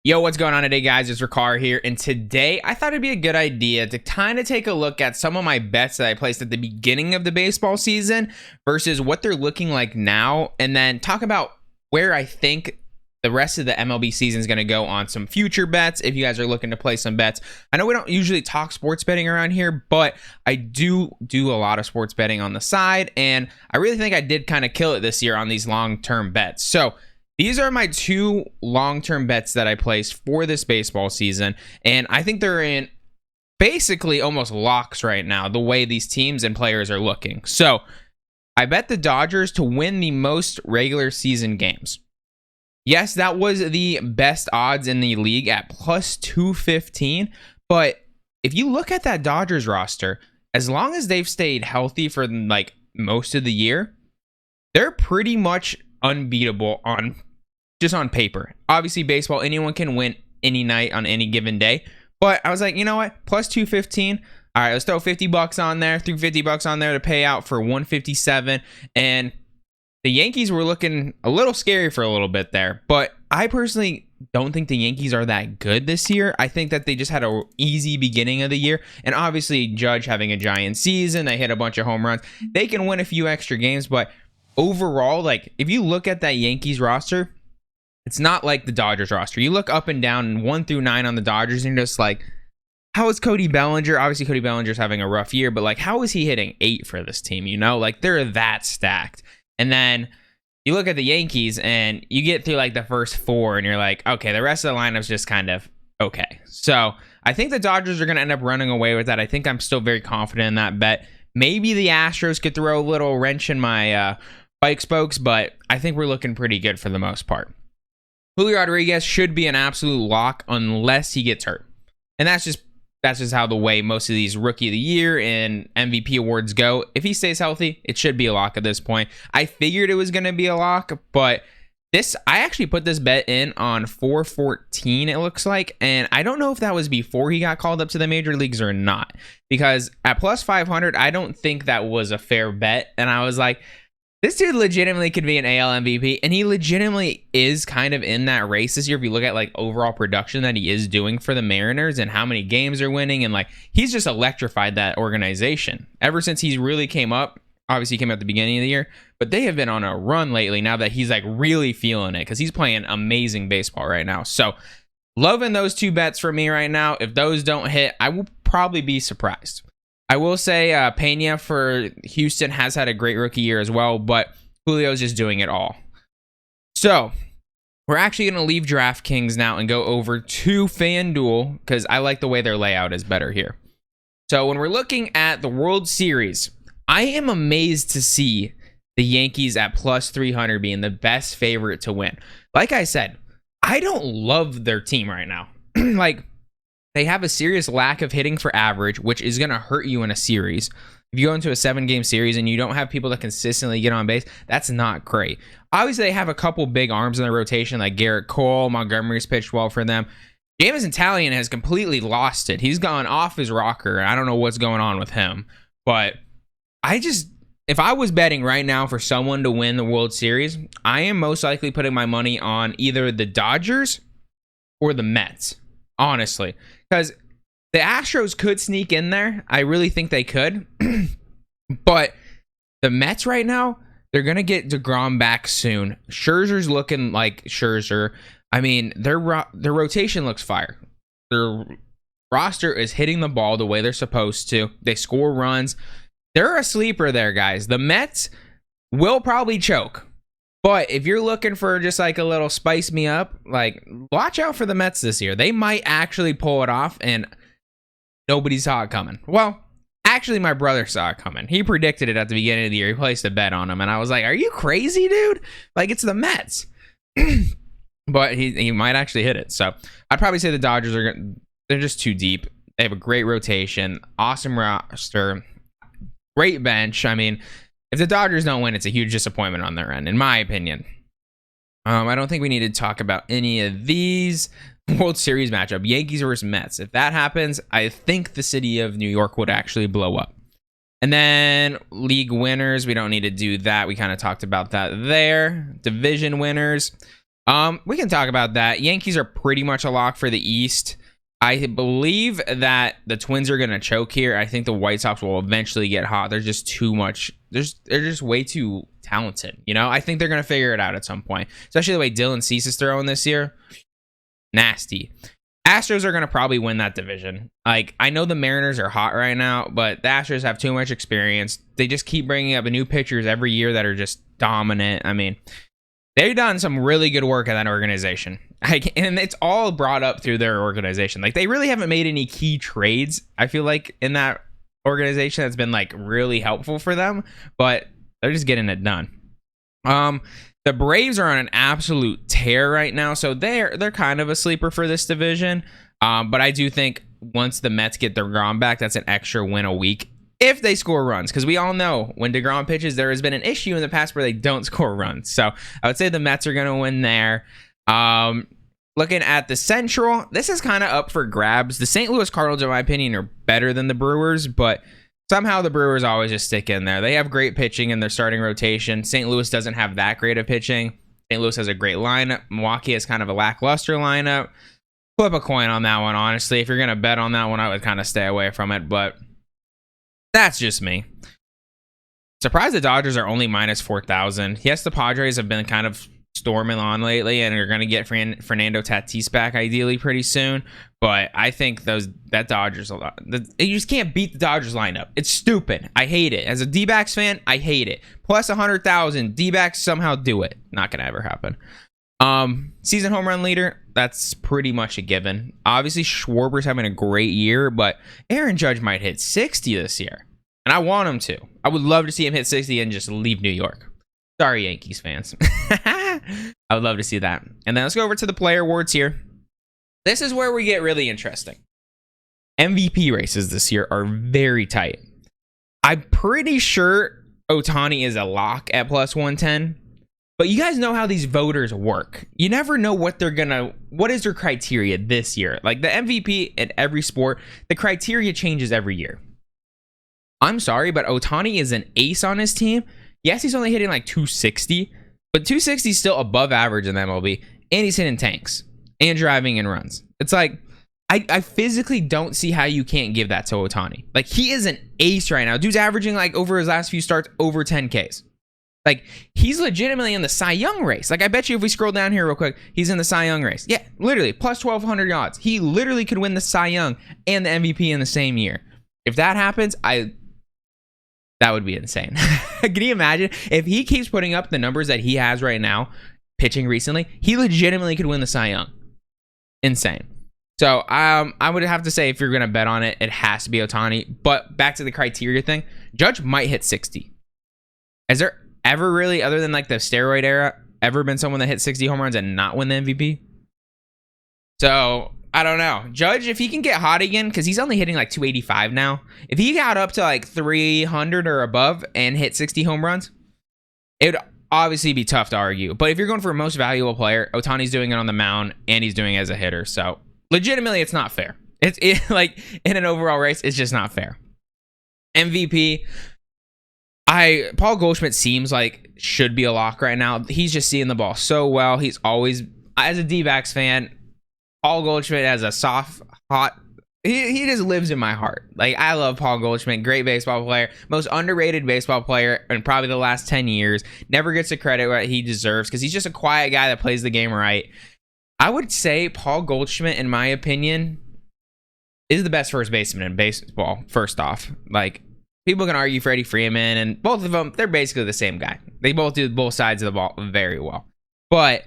Yo, what's going on today, guys? It's Rikar here, and today I thought it'd be a good idea to kind of take a look at some of my bets that I placed at the beginning of the baseball season versus what they're looking like now, and then talk about where I think the rest of the MLB season is going to go on some future bets if you guys are looking to play some bets. I know we don't usually talk sports betting around here, but I do a lot of sports betting on the side, and I really think I did kind of kill it this year on these long-term bets. So these are my two long-term bets that I placed for this baseball season, and I think they're in basically almost locks right now, the way these teams and players are looking. So I bet the Dodgers to win the most regular season games. Yes, that was the best odds in the league at plus 215, but if you look at that Dodgers roster, as long as they've stayed healthy for like most of the year, they're pretty much unbeatable on paper. Obviously, baseball, anyone can win any night on any given day. But I was like, you know what? Plus 215. All right, let's throw $50 on there. Threw $50 on there to pay out for 157. And the Yankees were looking a little scary for a little bit there. But I personally don't think the Yankees are that good this year. I think that they just had an easy beginning of the year. And obviously, Judge having a giant season. They hit a bunch of home runs. They can win a few extra games. But overall, like, if you look at that Yankees roster, it's not like the Dodgers roster. You look up and down 1 through 9 on the Dodgers and you're just like, how is Cody Bellinger? Obviously, Cody Bellinger's having a rough year, but like, how is he hitting 8 for this team? You know, like, they're that stacked. And then you look at the Yankees and you get through like the first 4 and you're like, okay, the rest of the lineup's just kind of okay. So I think the Dodgers are going to end up running away with that. I think I'm still very confident in that bet. Maybe the Astros could throw a little wrench in my bike spokes, but I think we're looking pretty good for the most part. Julio Rodriguez should be an absolute lock unless he gets hurt. And that's just how the way most of these Rookie of the Year and MVP awards go. If he stays healthy, it should be a lock at this point. I figured it was going to be a lock, but I actually put this bet in on 4/14, it looks like, and I don't know if that was before he got called up to the major leagues or not, because at plus 500, I don't think that was a fair bet, and I was like, this dude legitimately could be an AL MVP, and he legitimately is kind of in that race this year. If you look at like overall production that he is doing for the Mariners and how many games they're winning, and like he's just electrified that organization ever since he's really came up. Obviously, he came out at the beginning of the year, but they have been on a run lately now that he's like really feeling it because he's playing amazing baseball right now. So loving those two bets for me right now. If those don't hit, I will probably be surprised. I will say Pena for Houston has had a great rookie year as well, but Julio's just doing it all. So we're actually going to leave DraftKings now and go over to FanDuel because I like the way their layout is better here. So when we're looking at the World Series, I am amazed to see the Yankees at plus 300 being the best favorite to win. Like I said, I don't love their team right now. Like, they have a serious lack of hitting for average, which is going to hurt you in a series. If you go into a 7-game series and you don't have people that consistently get on base, that's not great. Obviously, they have a couple big arms in the rotation, like Garrett Cole. Montgomery's pitched well for them. Jameson Taillon has completely lost it. He's gone off his rocker. I don't know what's going on with him. But if I was betting right now for someone to win the World Series, I am most likely putting my money on either the Dodgers or the Mets, honestly. Because the Astros could sneak in there. I really think they could. But the Mets right now, they're going to get DeGrom back soon. Scherzer's looking like Scherzer. I mean, their rotation looks fire. Their roster is hitting the ball the way they're supposed to. They score runs. They're a sleeper there, guys. The Mets will probably choke. But if you're looking for just like a little spice me up, like, watch out for the Mets this year. They might actually pull it off, and nobody saw it coming. Well, actually, my brother saw it coming. He predicted it at the beginning of the year. He placed a bet on them, and I was like, are you crazy, dude? Like, it's the Mets. But he might actually hit it. So I'd probably say the Dodgers they're just too deep. They have a great rotation, awesome roster, great bench. I mean, if the Dodgers don't win, it's a huge disappointment on their end, in my opinion. I don't think we need to talk about any of these. World Series matchup, Yankees versus Mets. If that happens, I think the city of New York would actually blow up. And then league winners, we don't need to do that. We kind of talked about that there. Division winners. We can talk about that. Yankees are pretty much a lock for the East. I believe that the Twins are going to choke here. I think the White Sox will eventually get hot. They're just too much. They're just way too talented. You know, I think they're going to figure it out at some point, especially the way Dylan Cease is throwing this year. Nasty. Astros are going to probably win that division. Like, I know the Mariners are hot right now, but the Astros have too much experience. They just keep bringing up new pitchers every year that are just dominant. I mean, they've done some really good work in that organization. And it's all brought up through their organization. Like, they really haven't made any key trades, I feel like, in that organization that's been, like, really helpful for them. But they're just getting it done. The Braves are on an absolute tear right now, so they're kind of a sleeper for this division. But I do think once the Mets get their DeGrom back, that's an extra win a week if they score runs, because we all know when DeGrom pitches, there has been an issue in the past where they don't score runs. So I would say the Mets are going to win there. Looking at the Central, this is kind of up for grabs. The St. Louis Cardinals, in my opinion, are better than the Brewers, but somehow the Brewers always just stick in there. They have great pitching in their starting rotation. St. Louis doesn't have that great of pitching. St. Louis has a great lineup. Milwaukee has kind of a lackluster lineup. Flip a coin on that one, honestly. If you're going to bet on that one, I would kind of stay away from it, but that's just me. Surprised the Dodgers are only minus 4,000. Yes, the Padres have been kind of storming on lately, and are going to get Fernando Tatis back ideally pretty soon. But I think that Dodgers, you just can't beat the Dodgers lineup. It's stupid. I hate it. As a D-backs fan, I hate it. Plus 100,000. D-backs somehow do it. Not going to ever happen. Season home run leader, that's pretty much a given. Obviously, Schwarber's having a great year, but Aaron Judge might hit 60 this year. And I want him to. I would love to see him hit 60 and just leave New York. Sorry, Yankees fans. I would love to see that. And then let's go over to the player awards here. This is where we get really interesting. MVP races this year are very tight. I'm pretty sure Ohtani is a lock at plus 110. But you guys know how these voters work. You never know what is their criteria this year. Like the MVP in every sport, the criteria changes every year. I'm sorry, but Ohtani is an ace on his team. Yes, he's only hitting like 260, but 260 is still above average in the MLB, and he's hitting tanks and driving in runs. It's like, I physically don't see how you can't give that to Ohtani. Like, he is an ace right now. Dude's averaging like over his last few starts over 10 Ks. Like, he's legitimately in the Cy Young race. Like, I bet you if we scroll down here real quick, he's in the Cy Young race. Yeah, literally, plus 1,200 odds. He literally could win the Cy Young and the MVP in the same year. If that happens, that would be insane. Can you imagine? If he keeps putting up the numbers that he has right now, pitching recently, he legitimately could win the Cy Young. Insane. So, I would have to say, if you're going to bet on it, it has to be Ohtani. But back to the criteria thing, Judge might hit 60. Is there ever really, other than like the steroid era, ever been someone that hit 60 home runs and not win the MVP? So, I don't know. Judge, if he can get hot again, because he's only hitting like 285 now. If he got up to like 300 or above and hit 60 home runs, it would obviously be tough to argue. But if you're going for a most valuable player, Ohtani's doing it on the mound and he's doing it as a hitter. So, legitimately, it's not fair. It's like, in an overall race, it's just not fair. MVP, Paul Goldschmidt seems like should be a lock right now. He's just seeing the ball so well. He's always, as a D-backs fan, Paul Goldschmidt has a soft, hot, he just lives in my heart. Like, I love Paul Goldschmidt. Great baseball player. Most underrated baseball player in probably the last 10 years. Never gets the credit what he deserves because he's just a quiet guy that plays the game right. I would say Paul Goldschmidt, in my opinion, is the best first baseman in baseball, first off. Like, people can argue Freddie Freeman, and both of them, they're basically the same guy. They both do both sides of the ball very well. But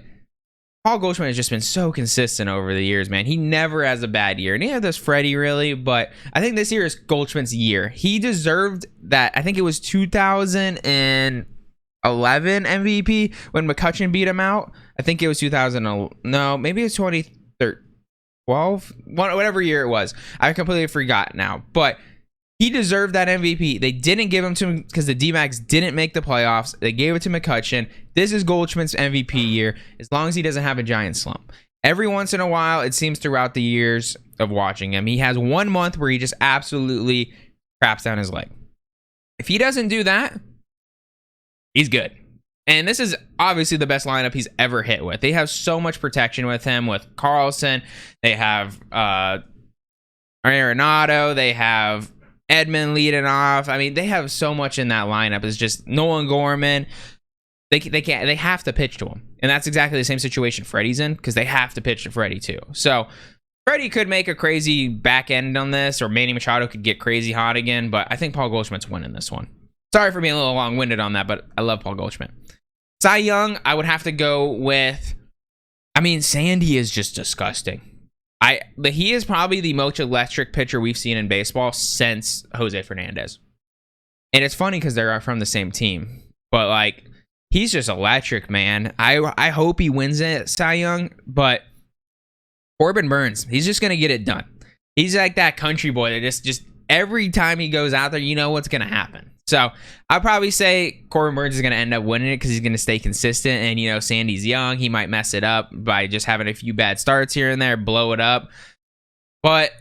Paul Goldschmidt has just been so consistent over the years, man. He never has a bad year. And neither does Freddie, really. But I think this year is Goldschmidt's year. He deserved that. I think it was 2011 MVP when McCutchen beat him out. I think it was 2000. No, maybe it was 2012. Whatever year it was. I completely forgot now. But he deserved that MVP. They didn't give him to him because the D-backs didn't make the playoffs. They gave it to McCutchen. This is Goldschmidt's MVP year, as long as he doesn't have a giant slump. Every once in a while, it seems throughout the years of watching him, he has 1 month where he just absolutely craps down his leg. If he doesn't do that, he's good. And this is obviously the best lineup he's ever hit with. They have so much protection with him, with Carlson. They have Arenado. They have Edman leading off. I mean, they have so much in that lineup. It's just Nolan Gorman. They can't. They have to pitch to him, and that's exactly the same situation Freddie's in, because they have to pitch to Freddie too. So Freddie could make a crazy back end on this, or Manny Machado could get crazy hot again. But I think Paul Goldschmidt's winning this one. Sorry for being a little long-winded on that, but I love Paul Goldschmidt. Cy Young, I would have to go with. I mean, Sandy is just disgusting. He is probably the most electric pitcher we've seen in baseball since Jose Fernandez. And it's funny because they're from the same team, but like, he's just electric, man. I hope he wins it, Cy Young, but Corbin Burns, he's just gonna get it done. He's like that country boy that just every time he goes out there, you know what's gonna happen. So I'll probably say Corbin Burns is gonna end up winning it because he's gonna stay consistent. And you know, Sandy's young, he might mess it up by just having a few bad starts here and there, blow it up. But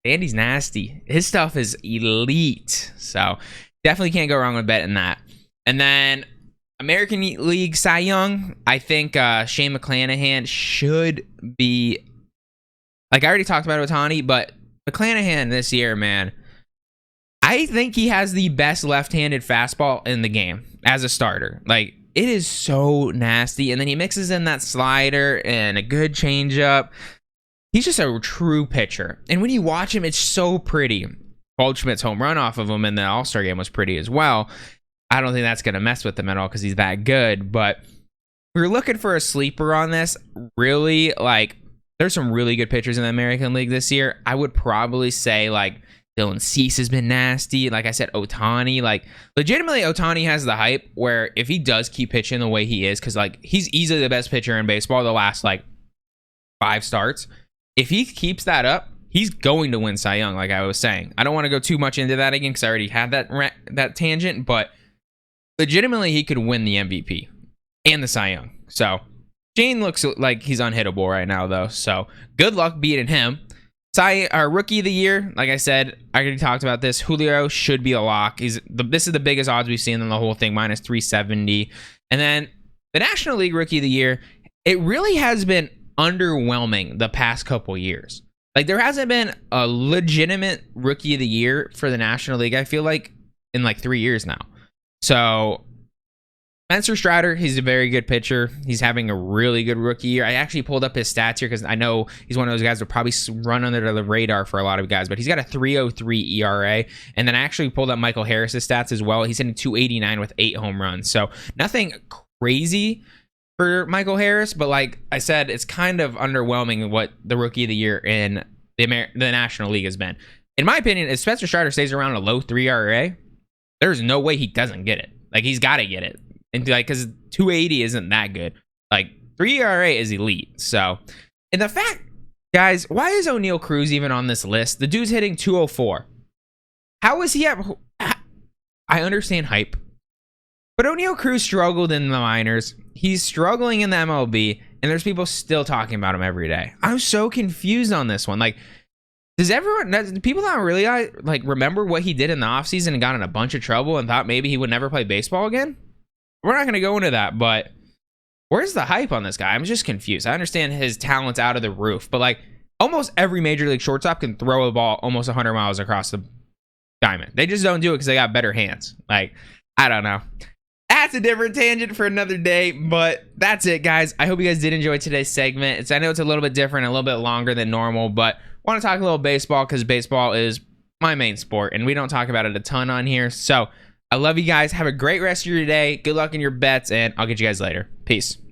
Sandy's nasty. His stuff is elite. So definitely can't go wrong with betting that. And then American League Cy Young, I think Shane McClanahan should be, like I already talked about Ohtani, but McClanahan this year, man, I think he has the best left-handed fastball in the game as a starter. Like, it is so nasty. And then he mixes in that slider and a good changeup. He's just a true pitcher. And when you watch him, it's so pretty. Goldschmidt's home run off of him in the All-Star game was pretty as well. I don't think that's going to mess with him at all because he's that good. But we're looking for a sleeper on this. Really, like, there's some really good pitchers in the American League this year. I would probably say, like, Dylan Cease has been nasty. Like I said, Ohtani. Like, legitimately, Ohtani has the hype where if he does keep pitching the way he is, because, like, he's easily the best pitcher in baseball the last, like, 5 starts. If he keeps that up, he's going to win Cy Young, like I was saying. I don't want to go too much into that again because I already had that tangent, but legitimately, he could win the MVP and the Cy Young. So, Shane looks like he's unhittable right now, though. So, good luck beating him. Our Rookie of the Year, like I said, I already talked about this. Julio should be a lock. This is the biggest odds we've seen in the whole thing, minus 370. And then the National League Rookie of the Year, it really has been underwhelming the past couple years. Like, there hasn't been a legitimate Rookie of the Year for the National League, I feel like, in like 3 years now. So, Spencer Strider, he's a very good pitcher. He's having a really good rookie year. I actually pulled up his stats here because I know he's one of those guys that will probably run under the radar for a lot of guys, but he's got a 3.03 ERA. And then I actually pulled up Michael Harris's stats as well. He's hitting 289 with 8 home runs. So nothing crazy for Michael Harris, but like I said, it's kind of underwhelming what the Rookie of the Year in the National League has been. In my opinion, if Spencer Strider stays around a low 3 ERA, there's no way he doesn't get it. Like, he's got to get it. And like, because 280 isn't that good. Like, 3 ERA is elite. So, and the fact, guys, why is O'Neal Cruz even on this list? The dude's hitting 204. How is he at? I understand hype, but O'Neal Cruz struggled in the minors. He's struggling in the MLB, and there's people still talking about him every day. I'm so confused on this one. Like, do people not really like remember what he did in the offseason and got in a bunch of trouble and thought maybe he would never play baseball again? We're not going to go into that, but where's the hype on this guy? I'm just confused. I understand his talent's out of the roof, but like, almost every major league shortstop can throw a ball almost 100 miles across the diamond. They just don't do it because they got better hands. Like, I don't know. That's a different tangent for another day, but that's it, guys. I hope you guys did enjoy today's segment. I know it's a little bit different, a little bit longer than normal, but I want to talk a little baseball because baseball is my main sport, and we don't talk about it a ton on here. So I love you guys. Have a great rest of your day. Good luck in your bets, and I'll get you guys later. Peace.